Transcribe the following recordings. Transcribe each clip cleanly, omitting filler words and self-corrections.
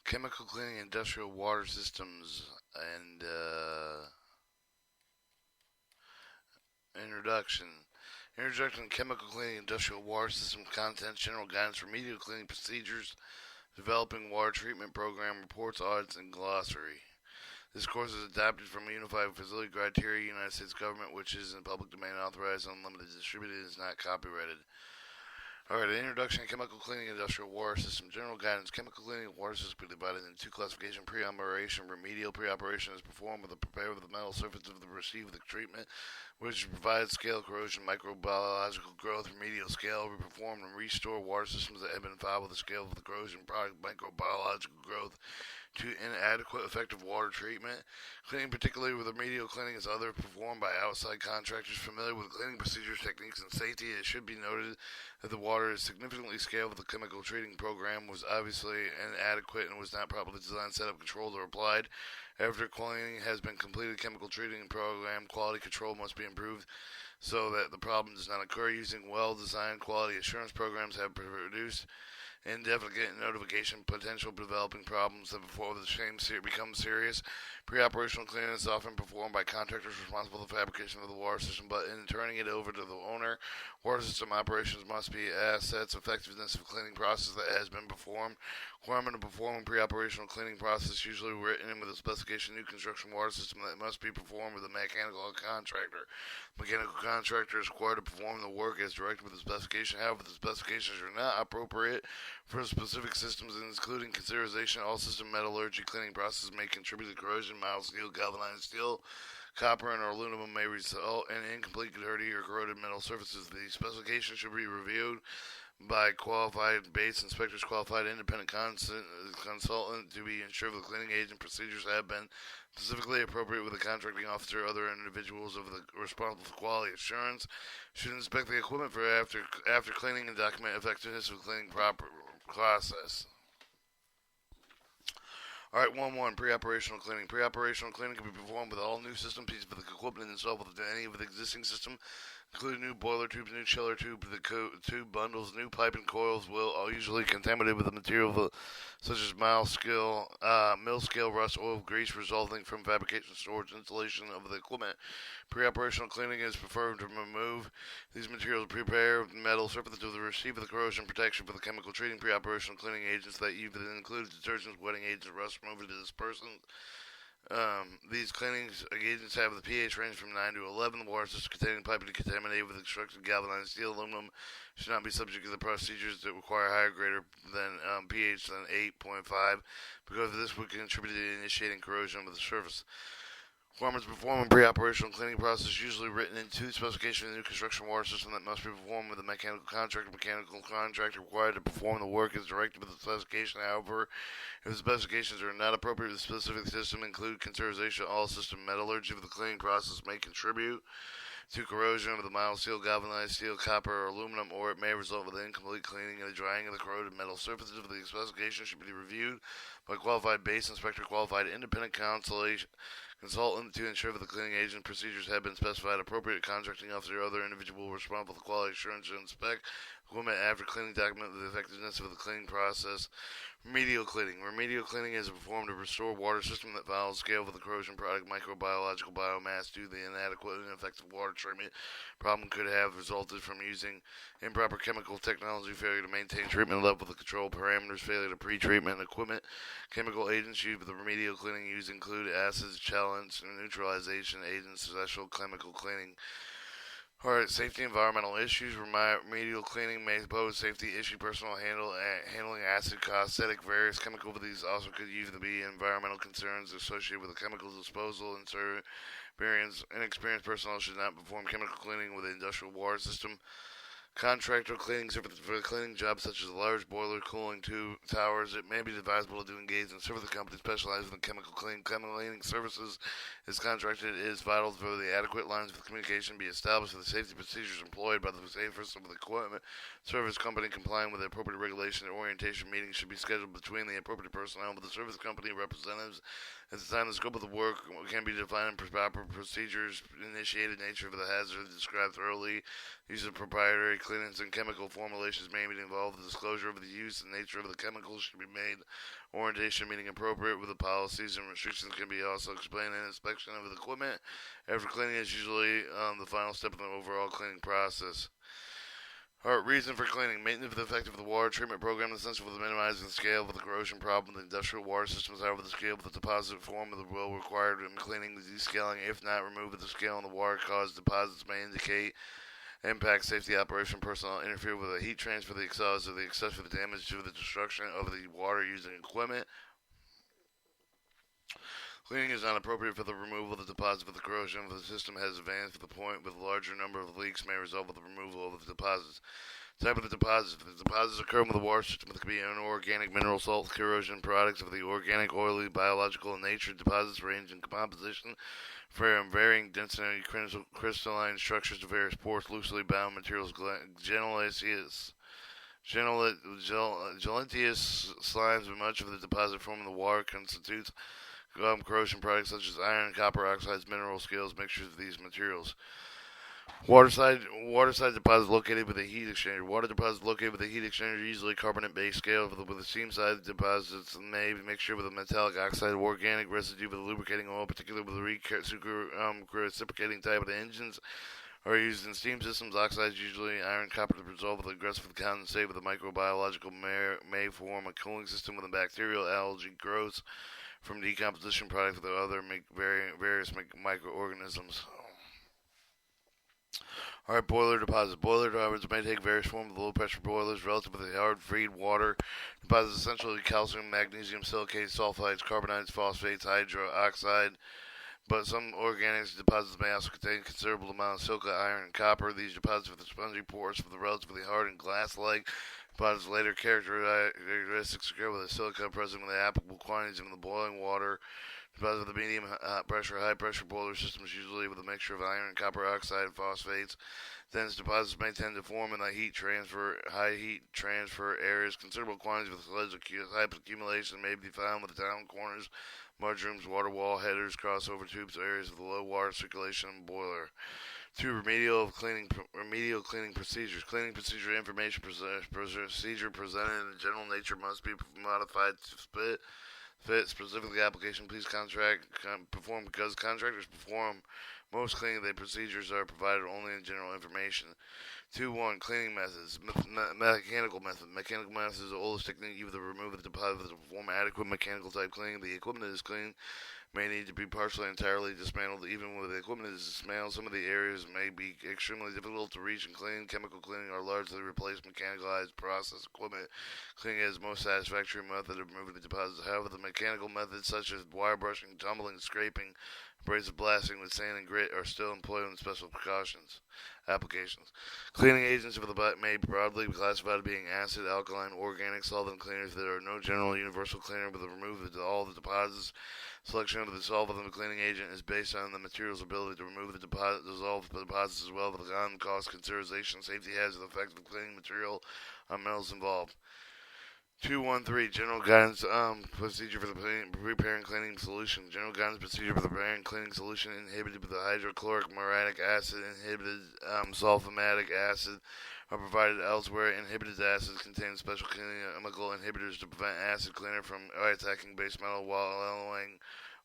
Chemical cleaning industrial water systems and introduction. Introduction to chemical cleaning industrial water system contents, general guidance, remedial cleaning procedures, developing water treatment program, reports, audits, and glossary. This course is adapted from a unified facility criteria, United States government, which is in public domain, authorized, unlimited, distributed, and is not copyrighted. Alright, introduction to chemical cleaning industrial water system. General guidance. Chemical cleaning water systems can be divided into two classifications. Pre-operation. Remedial pre-operation is performed with the prepare of the metal surface of the receive of the treatment, which provides scale corrosion, microbiological growth. Remedial scale will be performed and restore water systems that have been fouled with the scale of the corrosion product, microbiological growth to inadequate effective water treatment. Cleaning, particularly with remedial cleaning, is other performed by outside contractors familiar with cleaning procedures, techniques, and safety. It should be noted that the water is significantly scaled with the chemical treating program was obviously inadequate and was not properly designed, set up, controlled, or applied. After cleaning has been completed, chemical treating program quality control must be improved so that the problem does not occur. Using well-designed quality assurance programs have produced indefinite notification potential developing problems that before the same become serious. Pre-operational cleaning is often performed by contractors responsible for the fabrication of the water system, but in turning it over to the owner, water system operations must be assets effectiveness of cleaning process that has been performed. Requirement of performing pre-operational cleaning process usually written in with a specification new construction water system that must be performed with a mechanical contractor. Mechanical contractor is required to perform the work as directed with the specification. However, the specifications are not appropriate for specific systems, including consideration all system metallurgy cleaning processes may contribute to corrosion. Mild steel, galvanized steel, copper, and aluminum may result in incomplete, dirty, or corroded metal surfaces. The specifications should be reviewed by qualified base inspectors, qualified independent consultant to be ensured the cleaning agent procedures have been specifically appropriate with the contracting officer. Other individuals of the responsible for quality assurance should inspect the equipment for after cleaning and document effectiveness of cleaning proper process. Alright, 1-1, pre-operational cleaning. Pre-operational cleaning can be performed with all new system pieces of the equipment installed with any of the existing system, including new boiler tubes, new chiller tube, tube bundles, new pipe and coils will all usually contaminated with a material such as mill scale rust, oil, grease resulting from fabrication, storage, installation of the equipment. Pre-operational cleaning is preferred to remove these materials, prepare metal surface to the receive of the corrosion protection for the chemical treating. Pre-operational cleaning agents that even include detergents, wetting agents, rust remover to dispersants. These cleaning agents have the pH range from 9 to 11. The water system containing piping contaminated with extracted galvanized steel, aluminum should not be subject to the procedures that require higher greater than pH than 8.5 because this would contribute to initiating corrosion of the surface. Requirements performing pre-operational cleaning process usually written into specification of the new construction water system that must be performed with a mechanical contractor. Mechanical contractor required to perform the work is directed with the specification. However, if the specifications are not appropriate to the specific system, include consideration all system metallurgy of the cleaning process may contribute to corrosion of the mild steel, galvanized steel, copper, or aluminum, or it may result with incomplete cleaning and the drying of the corroded metal surfaces. Of the specification should be reviewed by qualified base inspector, qualified independent consultant to ensure that the cleaning agent procedures have been specified. Appropriate contracting officer or other individual responsible for quality assurance should inspect equipment after cleaning, document the effectiveness of the cleaning process. Remedial cleaning. Remedial cleaning is performed to restore water system that follows scale with the corrosion product, microbiological biomass due to the inadequate and ineffective water treatment. Problem could have resulted from using improper chemical technology, failure to maintain treatment level with the control parameters, failure to pre-treatment equipment. Chemical agents used with the remedial cleaning include acids, challenge, neutralization agents, special chemical cleaning. Alright, safety environmental issues. Remedial cleaning may pose safety issue. Personal handling acid, caustic, various chemical. These also could usually be environmental concerns associated with the chemical disposal. Inexperienced personnel should not perform chemical cleaning with the industrial water system. Contractor cleaning for cleaning jobs such as large boiler cooling towers. It may be advisable to engage in service company specializing in chemical cleaning. Chemical cleaning services is contracted. It is vital for the adequate lines of communication be established for the safety procedures employed by the safest of the equipment service company complying with the appropriate regulation. And orientation meetings should be scheduled between the appropriate personnel with the service company representatives At the time, the scope of the work can be defined in proper procedures, initiated nature of the hazard described thoroughly, use of proprietary cleanants and chemical formulations may be involved. The disclosure of the use and nature of the chemicals should be made. Orientation meaning appropriate with the policies and restrictions can be also explained. And inspection of the equipment after cleaning is usually the final step in the overall cleaning process. Reason for cleaning. Maintenance of the effect of the water treatment program is essential for minimizing the scale of the corrosion problem in the industrial water systems. However, the scale of the deposit form of the will required in cleaning the descaling. If not removed with the scale in the water caused deposits may indicate impact safety operation personnel interfere with the heat transfer, the exhaust, or the excessive damage to the destruction of the water using equipment. Cleaning is not appropriate for the removal of the deposit if the corrosion of the system has advanced to the point with a larger number of leaks may result with the removal of the deposits. Type of the deposits. If the deposits occur in the water system, it could be inorganic mineral salt corrosion products of the organic, oily, biological in nature. Deposits range in composition from varying density, crystalline structures to various porous, loosely bound materials, gelatinous slimes, and much of the deposit form in the water constitutes corrosion products such as iron, copper oxides, mineral scales, mixtures of these materials. Waterside deposit located with a heat exchanger. Water deposit located with a heat exchanger, usually carbonate-based scale with the seam side deposits may be mixture with a metallic oxide, organic residue with a lubricating oil, particularly with the reciprocating type of the engines are used in steam systems. Oxides, usually iron, copper, to resolve with aggressive condensate with a microbiological may form a cooling system with a bacterial algae grows from decomposition products with other various microorganisms. Alright, boiler deposits. Boiler deposits may take various forms. Low pressure boilers, relatively hard feed water deposits, essentially calcium, magnesium, silicates, sulfides, carbonites, phosphates, hydroxide. But some organics deposits may also contain considerable amount of silica, iron, and copper. These deposits with the spongy pores for the relatively hard and glass-like deposits later characteristics occur with the silica present with the applicable quantities in the boiling water. Deposits with the medium high pressure boiler systems, usually with a mixture of iron, copper oxide, and phosphates. Dense deposits may tend to form in the high heat transfer areas. Considerable quantities of sludge type accumulation may be found with the down corners, mudrooms, water wall headers, crossover tubes, areas of the low water circulation and boiler. 2. Remedial cleaning procedures. Cleaning procedure information procedure presented in general nature must be modified to fit specifically application. Please perform because contractors perform most cleaning procedures are provided only in general information. 2.1 Cleaning methods. Mechanical method. Mechanical method is the oldest technique used to remove the deposit to perform adequate mechanical type cleaning. The equipment that is cleaned may need to be partially entirely dismantled. Even with the equipment is dismantled, some of the areas may be extremely difficult to reach and clean. Chemical cleaning are largely replaced mechanicalized process equipment. Cleaning is the most satisfactory method of removing the deposits. However, the mechanical methods such as wire brushing, tumbling, scraping, abrasive blasting with sand and grit are still employed with special precautions. Applications. Cleaning agents of the may broadly be classified as being acid, alkaline, organic, solvent cleaners. There are no general universal cleaner with the removal of all the deposits. Selection of the solvent of the cleaning agent is based on the material's ability to remove the dissolved deposits as well as the on-cost consideration, safety hazard, effect of the cleaning material on metals involved. 2.13 General guidance procedure for the preparing cleaning solution. General guidance procedure for the preparing cleaning solution inhibited with the hydrochloric muriatic acid, inhibited sulfamatic acid are provided elsewhere. Inhibited acids contain special chemical inhibitors to prevent acid cleaner from attacking base metal while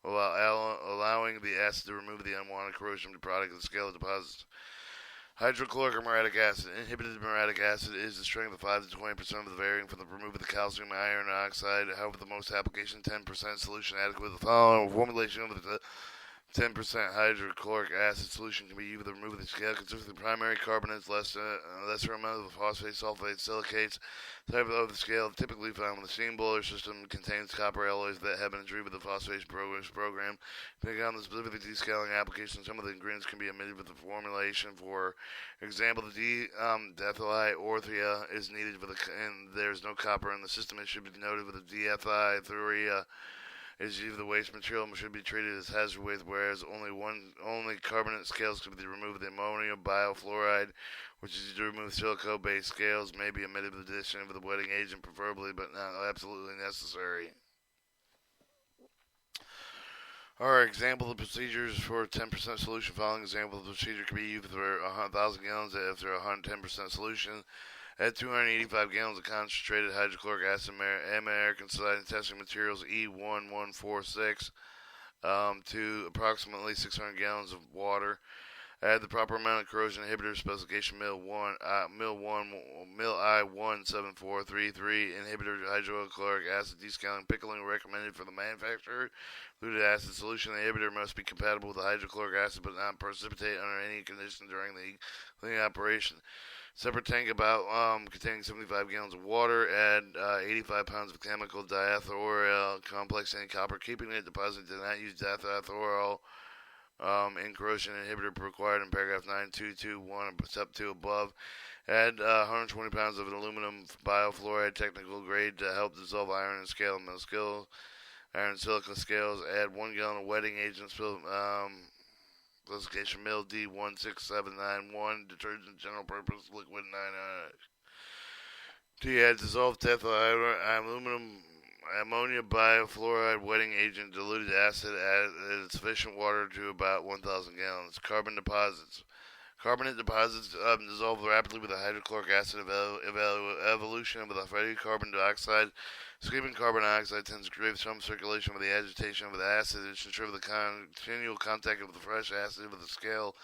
allowing the acid to remove the unwanted corrosion of the product of the scale of deposits. Hydrochloric or muriatic acid. Inhibited muriatic acid is the strength of 5 to 20% of the varying from the removal of the calcium and iron oxide. However, the most application 10% solution adequate. The following formulation of the 10% hydrochloric acid solution can be used to remove the scale, consisting of primary carbonates, lesser amount of phosphate, sulfate, silicates. Type of the scale typically found when the steam boiler system contains copper alloys that have been treated with the phosphate program. Depending on the specific descaling application, some of the ingredients can be omitted with the formulation. For example, the diethylite orthia is needed and there's no copper in the system. It should be noted with the diethylthuria is used the waste material should be treated as hazardous waste, whereas only carbonate scales can be removed. The ammonium biofluoride, which is used to remove silica-based scales, may be omitted with the addition of the wetting agent, preferably, but not absolutely necessary. Our example of the procedures for 10% solution. Following example of the procedure can be used for 1,000 gallons after 110% solution. Add 285 gallons of concentrated hydrochloric acid American Society Testing Materials E1146 to approximately 600 gallons of water. Add the proper amount of corrosion inhibitor specification mil I17433 inhibitor hydrochloric acid descaling pickling recommended for the manufacturer. Diluted acid solution inhibitor must be compatible with the hydrochloric acid but not precipitate under any condition during the cleaning operation. Separate tank containing 75 gallons of water. Add 85 pounds of chemical diethyl complex and copper. Keeping it deposited, do not use diethyl in corrosion inhibitor required in paragraph 9221 step 2 above. Add 120 pounds of aluminum biofluoride technical grade to help dissolve iron and scale and iron silica scales. Add 1 gallon of wetting agent specification mil D16791 detergent general purpose liquid 9 D. Add dissolved aluminum ammonia biofluoride wetting agent diluted acid add sufficient water to about 1,000 gallons. Carbon deposits. Carbonate deposits dissolve rapidly with the hydrochloric acid evolution with the carbon dioxide. Escaping carbon dioxide tends to create some circulation with the agitation of the acid. It should ensure the continual contact of the fresh acid with the scale.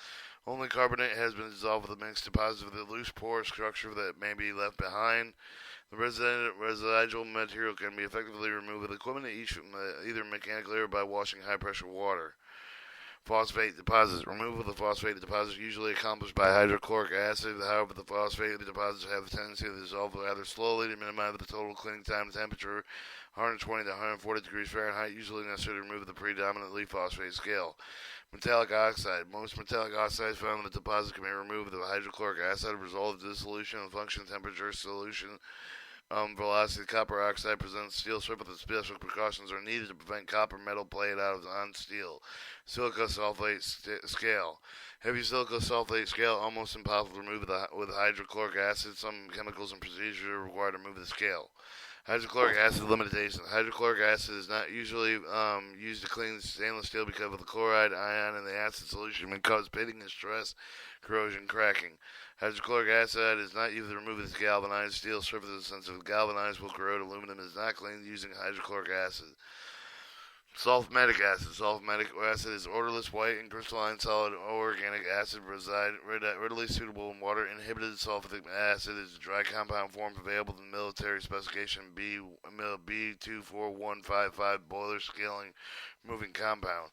Only carbonate has been dissolved with a mixed deposit with a loose pore structure that may be left behind. The residual material can be effectively removed with equipment either mechanically or by washing high-pressure water. Phosphate deposits. Removal of the phosphate deposits is usually accomplished by hydrochloric acid. However, the phosphate deposits have a tendency to dissolve rather slowly to minimize the total cleaning time and temperature, 120 to 140 degrees Fahrenheit, usually necessary to remove the predominantly phosphate scale. Metallic oxide. Most metallic oxides found in the deposit can be removed with hydrochloric acid, result of dissolution and function temperature solution. Velocity. Copper oxide presents steel surface with special precautions are needed to prevent copper metal plate out on steel. Silica sulfate scale. Heavy silica sulfate scale almost impossible to remove with hydrochloric acid. Some chemicals and procedures are required to remove the scale. Hydrochloric acid limitations. Hydrochloric acid is not usually used to clean stainless steel because of the chloride ion in the acid solution may cause pitting and stress, corrosion, cracking. Hydrochloric acid is not used to remove the galvanized steel surfaces since if galvanized will corrode aluminum is not cleaned using hydrochloric acid. Sulfamic acid. Sulfamic acid is odorless, white, and crystalline solid organic acid readily suitable in water. Inhibited sulfuric acid is a dry compound form available in military specification B24155 boiler scaling removing compound.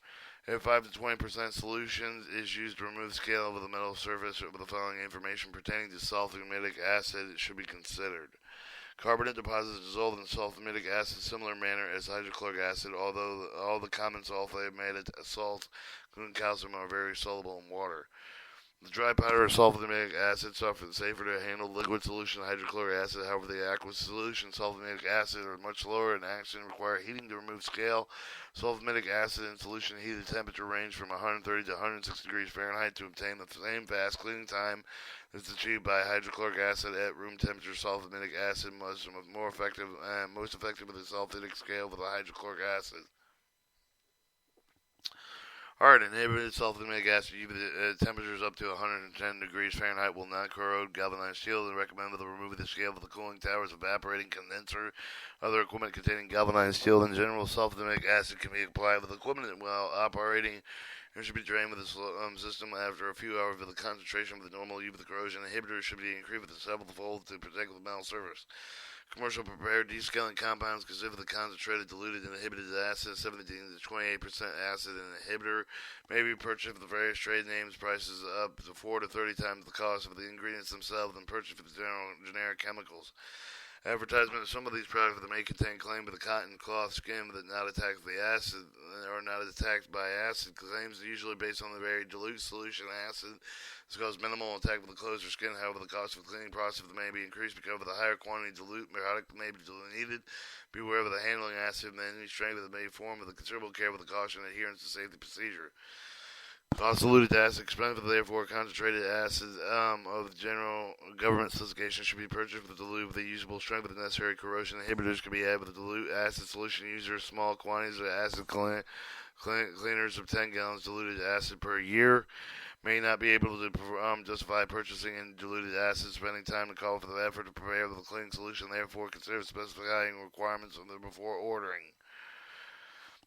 If 5 to 20% solution is used to remove scale of the metal surface with the following information pertaining to sulfamic acid should be considered. Carbonate deposits dissolved in sulfamic acid similar manner as hydrochloric acid, although all the common sulfamated salts, including calcium, are very soluble in water. The dry powder of sulfamic acid is often safer to handle liquid solution hydrochloric acid. However, the aqueous solution sulfamic acid are much lower in action and require heating to remove scale. Sulfamic acid in solution heated temperature range from 130 to 160 degrees Fahrenheit to obtain the same fast cleaning time that's achieved by hydrochloric acid at room temperature. Sulfamic acid was more effective and most effective with the sulfitic scale with the hydrochloric acid. Alright, inhibited sulfamic acid temperatures up to 110 degrees Fahrenheit will not corrode galvanized steel and recommended the removal of the scale of the cooling tower's evaporating condenser. Other equipment containing galvanized steel in general, sulfamic acid can be applied with equipment while operating and should be drained with the system after a few hours with the concentration of the normal UV corrosion inhibitor should be increased with a several fold to protect the metal surface. Commercial prepared descaling compounds consist of the concentrated diluted inhibited acid, 17 to 28% acid and inhibitor, may be purchased with the various trade names, prices up to 4 to 30 times the cost of the ingredients themselves and purchased with generic chemicals. Advertisement of some of these products that may contain claim with a cotton cloth skin that not attacked the acid or not attacked by acid. Claims are usually based on the very dilute solution acid. This causes minimal attack with the clothes or skin. However, the cost of the cleaning process may be increased because of the higher quantity of dilute product may be needed. Beware of the handling acid and any strength that may form with a considerable care with the caution and adherence to safety procedure. Cost diluted acid, expensive, therefore concentrated acid of the general government specification should be purchased with the dilute with the usable strength with the necessary corrosion inhibitors can be added with the dilute acid solution. User small quantities of acid Cleaners of 10 gallons diluted acid per year may not be able to justify purchasing in diluted acid, spending time to call for the effort to prepare the cleaning solution. Therefore, consider specifying requirements of them before ordering.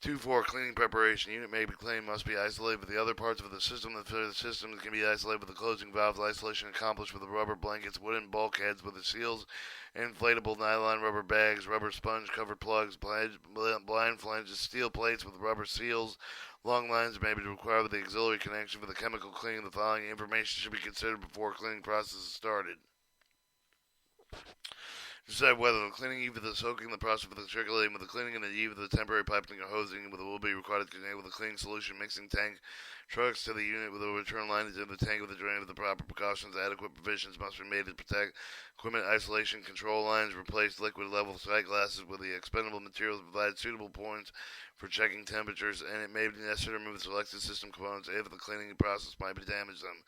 2-4 cleaning preparation. Unit may be cleaned must be isolated with the other parts of the system. The system can be isolated with the closing valves. Isolation accomplished with the rubber blankets, wooden bulkheads with the seals, inflatable nylon rubber bags, rubber sponge covered plugs, blind flanges, steel plates with rubber seals. Long lines may be required with the auxiliary connection for the chemical cleaning. The following information should be considered before cleaning process is started. Decide whether the cleaning, either the soaking, the process for the circulating with the cleaning, and either the temporary piping or hosing will be required to connect with the cleaning solution mixing tank trucks to the unit with a return line into the tank with the drain. With the proper precautions, adequate provisions must be made to protect equipment isolation control lines. Replace liquid level sight glasses with the expendable materials. Provide suitable points for checking temperatures, and it may be necessary to remove selected system components if the cleaning process might be damaged them.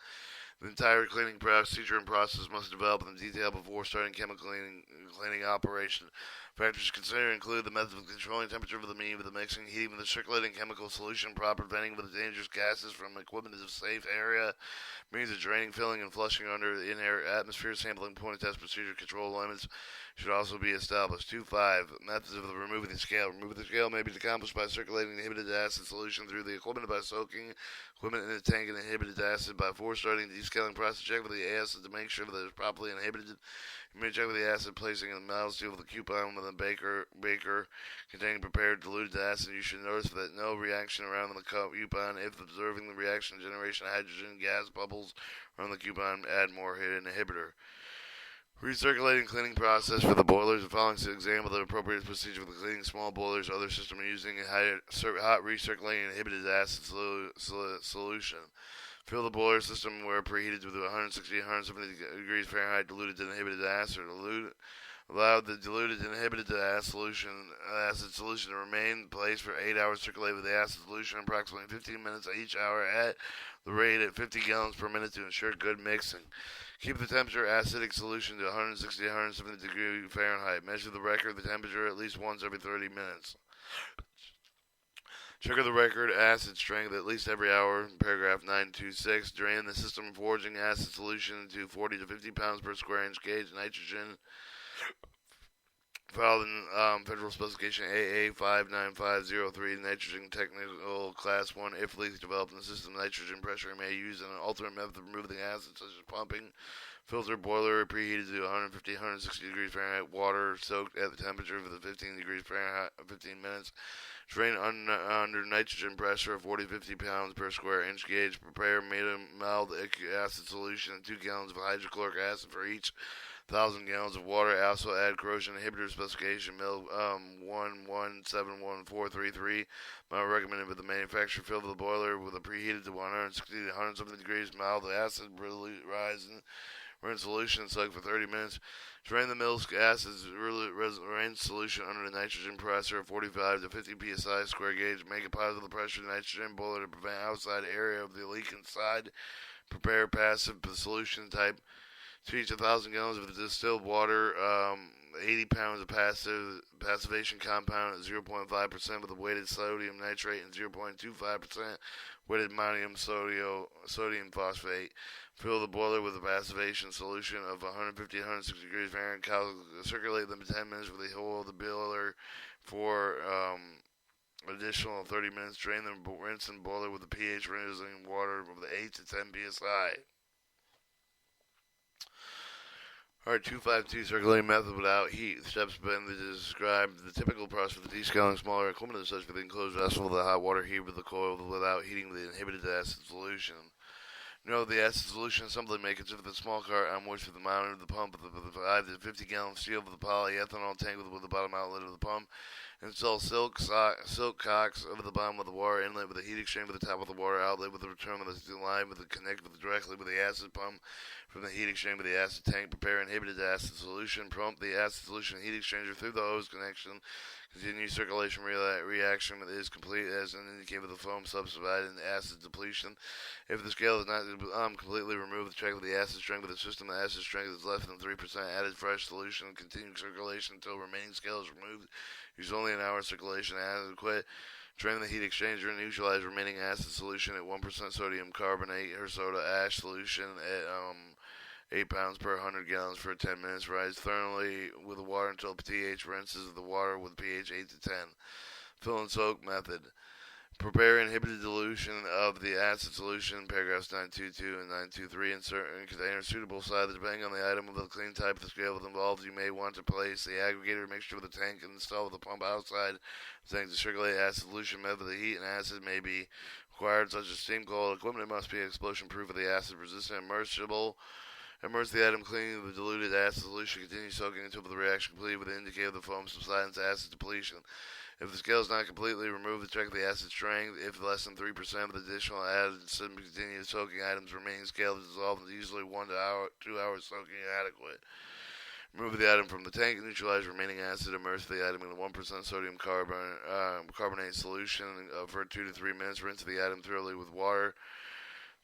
The entire cleaning procedure and process must develop in detail before starting chemical cleaning operation. Factors to consider include the method of controlling temperature of the mean, with the mixing, heating of the circulating chemical solution, proper venting of the dangerous gases from equipment in a safe area, means of draining, filling, and flushing under the in-air atmosphere, sampling point test procedure control limits should also be established. 2-5 methods of removing the scale. Removing the scale may be accomplished by circulating the inhibited acid solution through the equipment by soaking equipment in a tank in inhibited acid. Before starting the descaling process, check with the acid to make sure that it is properly inhibited. You may check with the acid placing in the mild steel with a coupon with a beaker containing prepared diluted acid. You should notice that no reaction around the coupon. If observing the reaction generation of hydrogen gas bubbles around the coupon, add more inhibitor. Recirculating cleaning process for the boilers. The following is an example of the appropriate procedure for the cleaning small boilers. Other systems are using a hot recirculating inhibited acid solution. Fill the boiler system where preheated with 160-170 degrees Fahrenheit diluted inhibited acid. Allow the diluted inhibited acid solution to remain in place for 8 hours. Circulate with the acid solution approximately 15 minutes each hour at the rate at 50 gallons per minute to ensure good mixing. Keep the temperature acidic solution to 160-170 degrees Fahrenheit. Measure the record the temperature at least once every 30 minutes. Check the record acid strength at least every hour. Paragraph 926. Drain the system foraging acid solution into 40 to 50 pounds per square inch gauge. Nitrogen filed in Federal Specification AA 59503, nitrogen technical class 1. If leaks develop in the system, nitrogen pressure may use an alternate method of removing the acid, such as pumping. Filter boiler preheated to 150-160 degrees Fahrenheit. Water soaked at the temperature of the 15 degrees Fahrenheit 15 minutes. Drain under nitrogen pressure of 40-50 pounds per square inch gauge. Prepare mild acid solution and 2 gallons of hydrochloric acid for each 1,000 gallons of water. Also add corrosion inhibitor specification MIL 1171433. Recommended with the manufacturer. Fill the boiler with a preheated to 160 to 170 degrees mild acid rise and rinse solution. Soak for 30 minutes. Drain the milk acids rinse solution under the nitrogen pressure of 45 to 50 psi square gauge. Make a positive pressure nitrogen boiler to prevent outside area of the leak inside. Prepare passive solution type. To each 1,000 gallons of distilled water, 80 pounds of passivation compound at 0.5% with a weighted sodium nitrate and 0.25% weighted ammonium sodium phosphate. Fill the boiler with a passivation solution of 150-160 degrees Fahrenheit. Circulate them for 10 minutes with the whole of the boiler for additional 30 minutes. Drain the rinse and boiler with the pH raising water of the 8 to 10 psi. Alright, 252 circulating method without heat. The steps been to describe the typical process for the descaling smaller equipment such for the enclosed vessel with the hot water heat with the coil without heating the inhibited acid solution. Note the acid solution assembly may consist of the small cart on which with the mounted the pump with the 5 to 50 gallon steel with the polyethanol tank with the bottom outlet of the pump. Install silk cocks over the bottom of the water inlet with a heat exchange with the top of the water outlet with the return with the steel line with the connect with directly with the acid pump from the heat exchange with the acid tank. Prepare inhibited acid solution. Pump the acid solution heat exchanger through the hose connection. Continue circulation reaction is complete as indicated with the foam subdivided in acid depletion. If the scale is not completely removed, check with the acid strength of the system. The acid strength is less than 3%. Added fresh solution. Continue circulation until remaining scale is removed. Use only an hour circulation. Adequate. Drain the heat exchanger and neutralize remaining acid solution at 1% sodium carbonate or soda ash solution at 8 pounds per 100 gallons for 10 minutes. Rise thoroughly with water until pH rinses the water with pH 8 to 10. Fill and soak method. Prepare inhibited dilution of the acid solution, paragraphs 922 and 923, insert in container suitable size depending on the item of the clean type of the scale involved. You may want to place the aggregator mixture with the tank and install the pump outside the tank to circulate acid solution. Method the heat and acid may be required, such as steam coil. Equipment must be explosion proof of the acid resistant, immersible. Immerse the item cleaning the diluted acid solution. Continue soaking until the reaction complete with the indicator of the foam subsidence acid depletion. If the scale is not completely removed, check the acid strength. If less than 3% of the additional added, continue soaking items. Remaining scale is dissolved in usually 1 to 2 hours soaking adequate. Remove the item from the tank and neutralize remaining acid. Immerse the item in a 1% sodium carbonate solution for 2 to 3 minutes. Rinse the item thoroughly with water.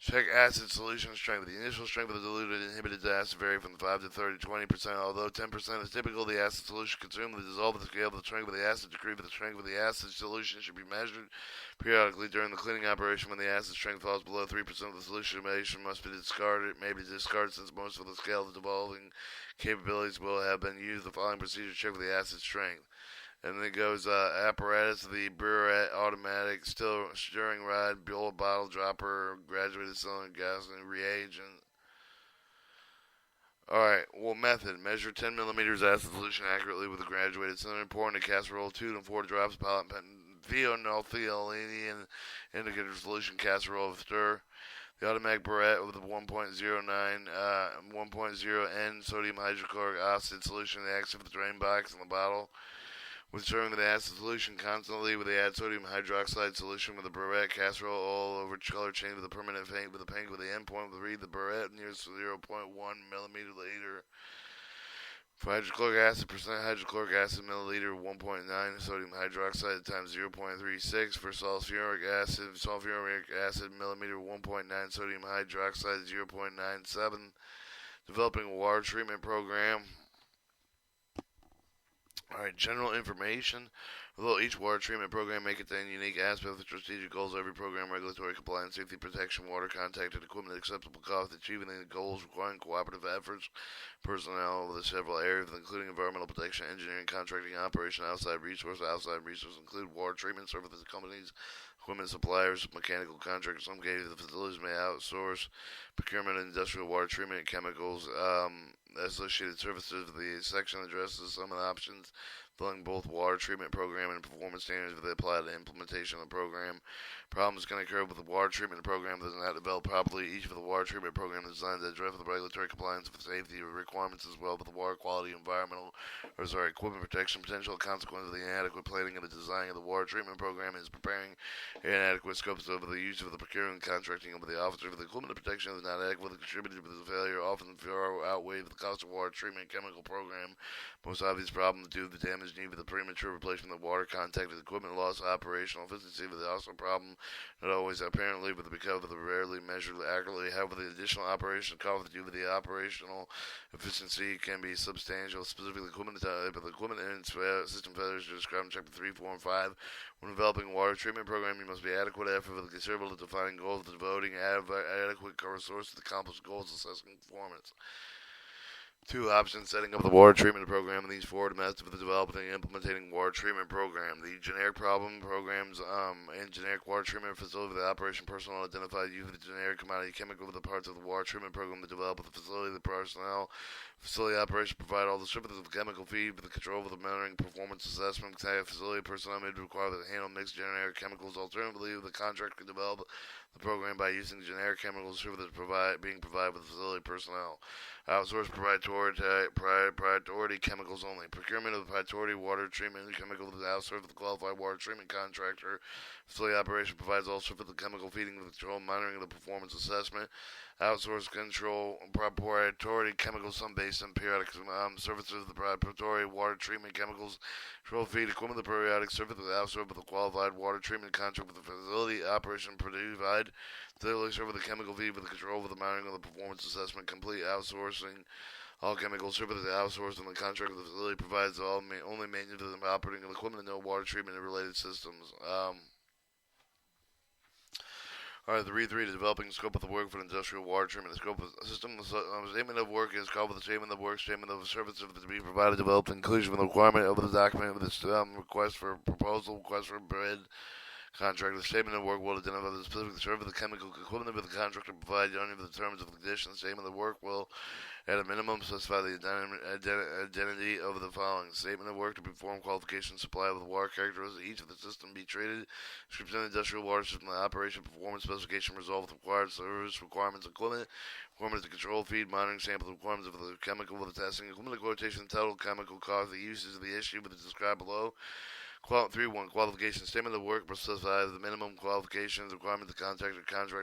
Check acid solution strength. The initial strength of the diluted inhibited acid vary from 5 to 30 to 20%. Although 10% is typical, the acid solution consumed will dissolve at the scale of the strength of the acid decree. The strength of the acid solution should be measured periodically during the cleaning operation. When the acid strength falls below 3%, the solution must be discarded. It may be discarded since most of the scale's dissolving capabilities will have been used. The following procedure check for the acid strength. And then it goes apparatus, the burette, automatic, still stirring rod, bottle dropper, graduated cylinder gas, and reagent. Alright, well, method. Measure 10 millimeters acid solution accurately with a graduated cylinder. Pour in a casserole 2 to 4 drops of phenolphthalein indicator solution casserole of stir. The automatic burette with a 1.0 N sodium hydrochloric acid solution acts of the drain box in the bottle. With stirring the acid solution constantly, with the add sodium hydroxide solution with the burette casserole all over color change with a permanent paint with the endpoint with read the burette near 0.1 millimeter liter. For hydrochloric acid, percent hydrochloric acid milliliter 1.9 sodium hydroxide times 0.36. For sulfuric acid millimeter 1.9 sodium hydroxide 0.97. Developing a water treatment program. Alright, general information. Although each water treatment program may contain unique aspects of strategic goals, every program, regulatory compliance, safety protection, water contact, and equipment at acceptable cost, achieving the goals requiring cooperative efforts, personnel of the several areas, including environmental protection, engineering, contracting, operation, outside resources include water treatment services companies, equipment suppliers, mechanical contractors. In some cases, the facilities may outsource procurement of industrial water treatment chemicals, associated services. The section addresses some of the options filling both water treatment program and performance standards that apply to the implementation of the program. Problems can occur with the water treatment program that does not develop properly. Each of the water treatment program is designed to address the regulatory compliance with safety requirements as well with the water quality, equipment protection. Potential consequences of the inadequate planning and the design of the water treatment program is preparing inadequate scopes of the use of the procuring and contracting of the officer for the equipment protection is not adequately contributed to the failure, often far outweighs the cost of water treatment chemical program. Most obvious problem due to the damage need for the premature replacement of water contact with equipment loss, operational efficiency, but also a problem not always apparently, but because of the rarely measured accurately. However, the additional operational cost due to the operational efficiency can be substantial, specifically equipment type of the equipment and system failures described in chapter 3, 4, and 5. When developing a water treatment program, you must be adequate effort for the considerable to defining goals, devoting adequate resources to accomplish goals, assessing performance. 2 options setting up the water treatment program, and these 4 methods for the developing and implementing water treatment program. The generic problem programs and generic water treatment facility for the operation personnel identify the use of the generic commodity chemical for the parts of the water treatment program to develop the facility. The personnel facility operation provide all the services of chemical feed for the control of the monitoring performance assessment. Facility personnel may be required to handle mixed generic chemicals. Alternatively, the contractor can develop the program by using generic chemicals being provided with the facility personnel. Outsource priority chemicals only. Procurement of the priority water treatment chemicals is outsourced with the qualified water treatment contractor. Facility operation provides all sorts of the chemical feeding, the control, monitoring of the performance assessment. Outsource control priority chemicals, some based on periodic services. The priority water treatment chemicals control feed equipment. The periodic service is outsourced with a qualified water treatment contract with the facility operation provide. Thoroughly serve with the chemical feed with the control of the monitoring of the performance assessment. Complete outsourcing. All chemical services outsourced and the contract with the facility provides only maintenance of the operating of the equipment and no water treatment and related systems. Alright, 3.3, the developing scope of the work for industrial water treatment. The scope of the system, the statement of work is called for the statement of work, statement of the service of the to be provided, developed, inclusion of the requirement of the document with its request for proposal, request for bid, contract. The statement of work will identify the specific service of the chemical equipment of the contractor provided under the terms of the condition. The statement of work will at a minimum, specify the identity of the following: statement of work to perform qualification, supply of the water characteristics of each of the system be treated, description of the industrial water system, the operation, performance, specification, resolve, required service, requirements, equipment, requirements to control, feed, monitoring, sample, requirements of the chemical of the testing, equipment quotation, total chemical cost, the uses of the issue with the described below. 3.1 Qualification statement of work specify the minimum qualifications, requirements of contractor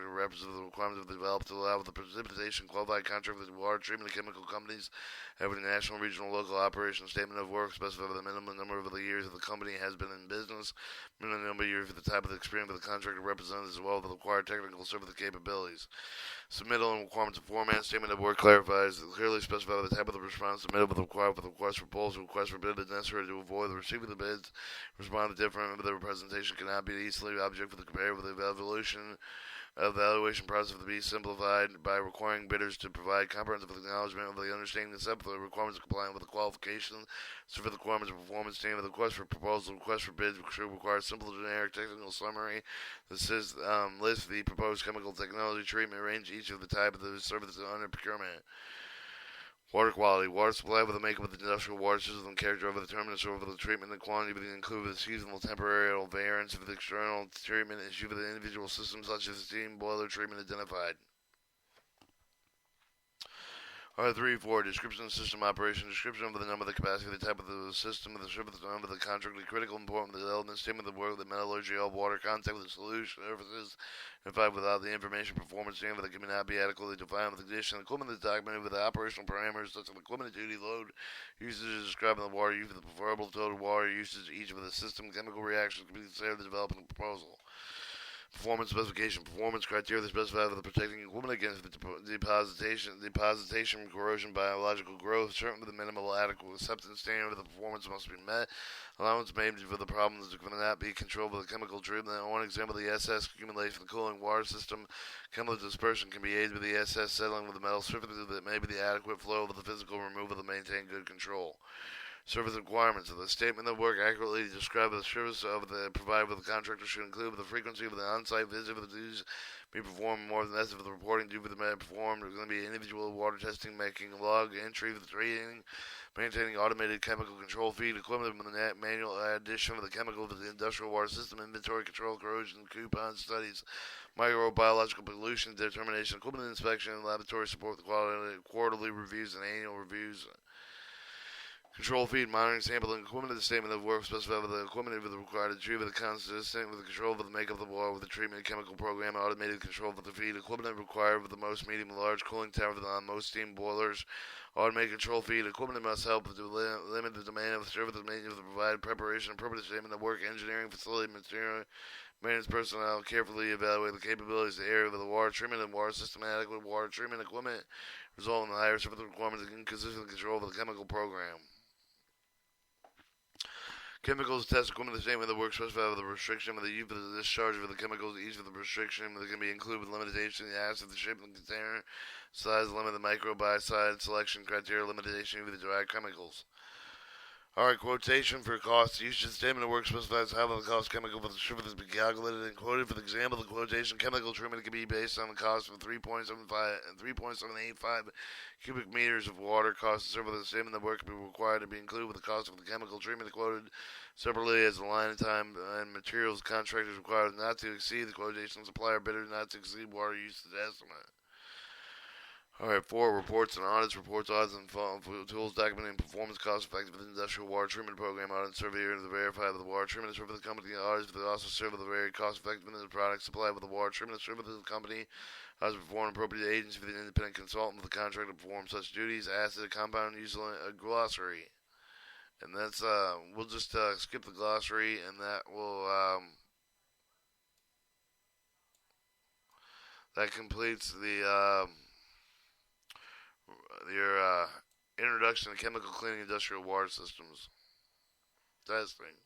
representative, the requirements of the developer to allow the precipitation qualified contract with the water treatment and chemical companies having a national, regional, local operation. Statement of work specify the minimum number of the years that the company has been in business, minimum number of years for the type of the experience of the contractor representative, as well as the required technical service capabilities. Submittal and requirements of format. Statement of work clarifies clearly specify the type of the response submitted with the request for proposal, request for bid is necessary to avoid the receipt of the bids. Respond to different, but the presentation cannot be easily object for the comparative with the evaluation process to be simplified by requiring bidders to provide comprehensive acknowledgement of the understanding and accept the requirements of complying with the qualifications, so for the requirements of performance, statement of the request for proposal, request for bids should require simple generic technical summary that says list the proposed chemical technology treatment range, each of the type of the services under procurement. Water quality. Water supply with the makeup of the industrial water system and character of the determinants over the treatment and quantity with the include the seasonal temporary variance of the external treatment issue for the individual systems such as steam boiler treatment identified. R3-4, description of system operation, description of the number, the capacity, the type of the system, the service number, the contract, the critical important, the element, statement of the work, the metallurgy of water, contact with the solution, surfaces, identified without the information, performance standard that cannot be adequately defined with the condition, equipment is documented with the operational parameters such as equipment duty, load, usage describing the water use, the preferable total water usage, each of the system, chemical reactions can be considered the developing proposal. Performance specification. Performance criteria that specify for the protecting equipment against depositation, corrosion, biological growth. Certain with the minimal adequate acceptance standard of the performance must be met. Allowance made for the problems that cannot be controlled by the chemical treatment. One example, the SS accumulation of the cooling water system. Chemical dispersion can be aided with the SS settling with the metal surfaces that may be the adequate flow of the physical removal to maintain good control. Service requirements of the statement of work accurately describe the service of the provided with the contractor should include the frequency of the on-site visit of the duties be performed more than less of the reporting due for the matter performed. There's going to be individual water testing, making log entry for the trading, maintaining automated chemical control feed equipment with the manual addition of the chemical to the industrial water system, inventory control, corrosion, coupon studies, microbiological pollution determination, equipment inspection, laboratory support, the quality, quarterly reviews and annual reviews. Control feed, monitoring, sampling, equipment of the statement of work specified with the equipment with the required to treat with the consistent with the control of the makeup of the water with the treatment chemical program, automated control of the feed, equipment required with the most medium and large cooling tower on most steam boilers, automated control feed, equipment must help to limit the demand of the service of maintenance of the provided preparation, appropriate statement of work, engineering, facility, material, maintenance personnel, carefully evaluate the capabilities of the area of the water treatment and water system, adequate water treatment equipment, result in the higher service requirements and inconsistent control of the chemical program. Chemicals test equipment the statement of the work specified with the restriction of the use of the discharge of the chemicals, each of the restriction that can be included with limitation, the acid, the shape of the container, size, limit, the microbiocide, selection criteria, limitation of the dry chemicals. Alright, quotation for cost. Usage statement of work specifies how the cost chemical for the service be calculated and quoted. For the example, the quotation chemical treatment can be based on the cost of 3.75 and 3.785 cubic meters of water. Cost of service of the statement of work can be required to be included with the cost of the chemical treatment quoted separately as the line of time and materials contractors required not to exceed the quotation supplier bidder not to exceed water usage estimate. Alright, 4. Reports and audits. Reports, audits, and tools documenting performance, cost effective of the industrial water treatment program. Audit and survey to verify that the water treatment serve for the company. Audits that also serve for the very cost effectiveness of the product supplied with the water treatment serve for the company. Audits perform appropriate agency for the independent consultant of the contract to perform such duties. Acid, compound, use a glossary. And that's, we'll just skip the glossary, and that will, that completes the, your introduction to chemical cleaning industrial water systems testing.